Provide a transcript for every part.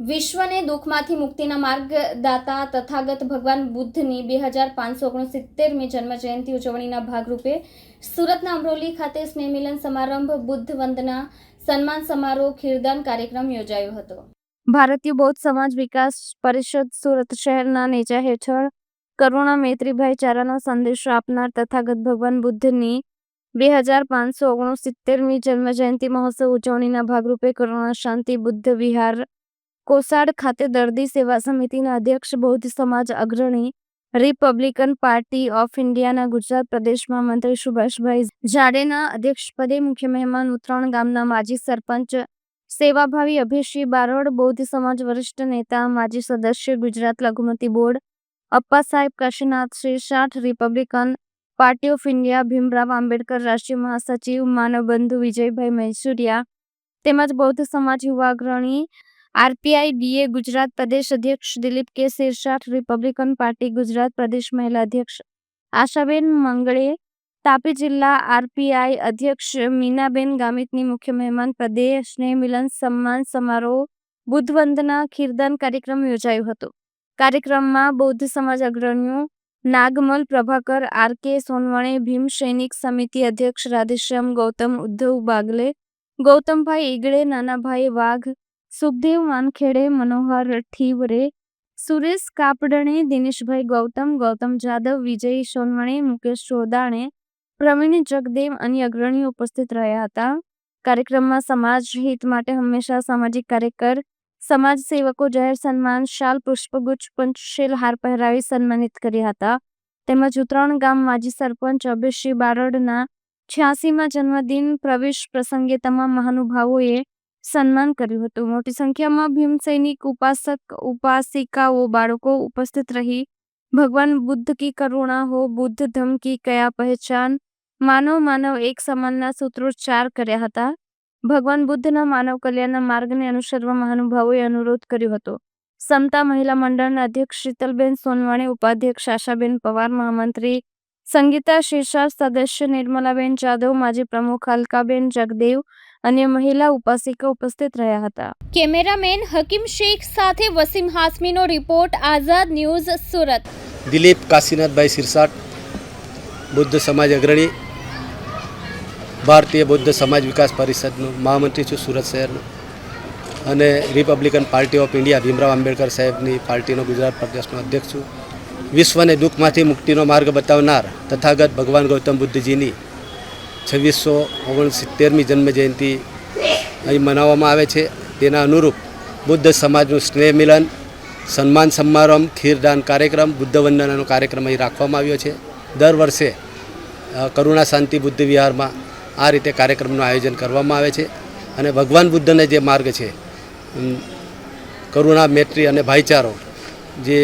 વિશ્વને દુઃખમાંથી મુક્તિના માર્ગદાતા તથાગત ભગવાન બુદ્ધની 2569મી જન્મજયંતિ ઉજવણીના ભાગરૂપે સુરતના અમરોલી ખાતે સ્નેહમિલન સમારંભ, બુદ્ધ વંદના, સન્માન સમારોહ, ખીરદાન કાર્યક્રમ યોજાયો હતો. ભારતીય બૌદ્ધ સમાજ વિકાસ પરિષદ સુરત શહેરના નેજા હેઠળ કરુણા, મૈત્રી, ભાઈચારાનો સંદેશો આપનાર તથાગત ભગવાન બુદ્ધની 2569મી જન્મજયંતિ મહોત્સવ ઉજવણીના ભાગરૂપે કરુણા શાંતિ બુદ્ધ વિહાર કોસાડ ખાતે દર્દી સેવા સમિતિના અધ્યક્ષ, બૌદ્ધ સમાજ અગ્રણી, રિપબ્લિકન પાર્ટી ઓફ ઇન્ડિયાના ગુજરાત પ્રદેશ મહામંત્રી સુભાષભાઈ જાડેના અધ્યક્ષપદે મુખ્ય મહેમાન ઉત્તરાણ ગામના માજી સરપંચ સેવાભાવી અભયસિંહ બારોડ, બૌદ્ધ સમાજ વરિષ્ઠ નેતા, માજી સદસ્ય ગુજરાત લઘુમતી board Appa Saheb Kashinath Shirsat, Republican party of India Bhimrao Ambedkar રાષ્ટ્રીય મહાસચિવ માનવ બંધુ વિજયભાઈ મૈસુરિયા તેમજ બૌદ્ધ સમાજ યુવા અગ્રણી આરપીઆઈ ડીએ ગુજરાત પ્રદેશ અધ્યક્ષ દિલીપ કે શિરસાઠ, રિપબ્લિકન પાર્ટી ગુજરાત પ્રદેશ મહિલા અધ્યક્ષ આશાબેન મંગળે, તાપી જિલ્લા આરપીઆઈ અધ્યક્ષ મીનાબેન ગામિતની મુખ્ય મહેમાન પદે સ્નેહ મિલન સન્માન સમારોહ, બુદ્ધ વંદના, ખીરદાન કાર્યક્રમ યોજાયો હતો. કાર્યક્રમમાં બૌદ્ધ સમાજ અગ્રણીઓ નાગમલ પ્રભાકર, આર કે સોનવણે, ભીમ સૈનિક સમિતિ અધ્યક્ષ રાધેશ્યામ ગૌતમ, ઉદ્ધવ બાગલે, ગૌતમભાઈ ઈગડે, નાનાભાઈ વાઘ, સુખદેવ માનખેડે, મનોહર ઠીવરે, સુરેશ કાપડણે, દિનેશભાઈ ગૌતમ, ગૌતમ જાદવ, વિજય સોનવણે, મુકેશ ચોદાણે, પ્રવીણ જગદેવ અન્ય અગ્રણીઓ ઉપસ્થિત રહ્યા હતા. કાર્યક્રમમાં સમાજ હિત માટે હંમેશા સામાજિક કાર્યકર, સમાજ સેવકો જાહેર સન્માન, શાલ, પુષ્પગુચ્છ, પંચશીલ હાર પહેરાવી સન્માનિત કર્યા હતા. તેમજ ઉત્તરાણ ગામ માજી સરપંચ અભયસિંહ બારોડના 86મા જન્મદિન પ્રવેશ પ્રસંગે તમામ મહાનુભાવોએ સન્માન કર્યું હતું. મોટી સંખ્યામાં ભીમ સૈનિક, ઉપાસક ઉપાસિકાઓ, બાળકો ઉપસ્થિત રહી ભગવાન બુદ્ધ કી કરુણા હો, બુદ્ધ ધમ કી કયા પહેચાન, માનવ માનવ એક સમાનના સૂત્રોચ્ચાર કર્યા હતા. ભગવાન બુદ્ધના માનવ કલ્યાણના માર્ગને અનુસરવા મહાનુભાવોએ અનુરોધ કર્યો હતો. સમતા મહિલા મંડળના અધ્યક્ષ શીતલબેન સોનવણે, ઉપાધ્યક્ષ આશાબેન પવાર, મહામંત્રી સંગીતા શિરસાઠ, સદસ્ય નિર્મલાબેન જાદવ, માજી પ્રમુખ અલકાબેન જગદેવ, અન્ય મહિલા ઉપાસિકા ઉપસ્થિત રહ્યા હતા. કેમેરામેન હકીમ શેખ સાથે વસીમ હાસમીનો રિપોર્ટ, આઝાદ ન્યૂઝ, સુરત. દિલીપ કાશીનાથભાઈ શિરસાઠ, બુદ્ધ સમાજ અગ્રણી, ભારતીય બૌદ્ધ સમાજ વિકાસ પરિષદનો મહામંત્રી છું સુરત શહેરનો, અને Republican party of India Bhimrao Ambedkar સાહેબની પાર્ટીનો ગુજરાત પ્રદેશનો અધ્યક્ષ છું. વિશ્વને દુઃખમાંથી મુક્તિનો માર્ગ બતાવનાર તથાગત ભગવાન ગૌતમ બુદ્ધજીની 2669મી જન્મજયંતિ અહીં મનાવવામાં આવે છે. તેના અનુરૂપ બુદ્ધ સમાજનું સ્નેહ મિલન, સન્માન સમારંભ, ખીરદાન કાર્યક્રમ, બુદ્ધ વંદનાનો કાર્યક્રમ અહીં રાખવામાં આવ્યો છે. દર વર્ષે કરુણા શાંતિ બુદ્ધ વિહારમાં આ રીતે કાર્યક્રમનું આયોજન કરવામાં આવે છે. અને ભગવાન બુદ્ધને જે માર્ગ છે, કરુણા, મૈત્રી અને ભાઈચારો, જે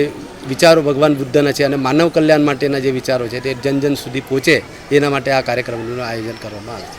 વિચારો ભગવાન બુદ્ધના છે અને માનવ કલ્યાણ માટેના જે વિચારો છે તે જન જન સુધી પહોંચે એના માટે આ કાર્યક્રમનું આયોજન કરવામાં આવે છે.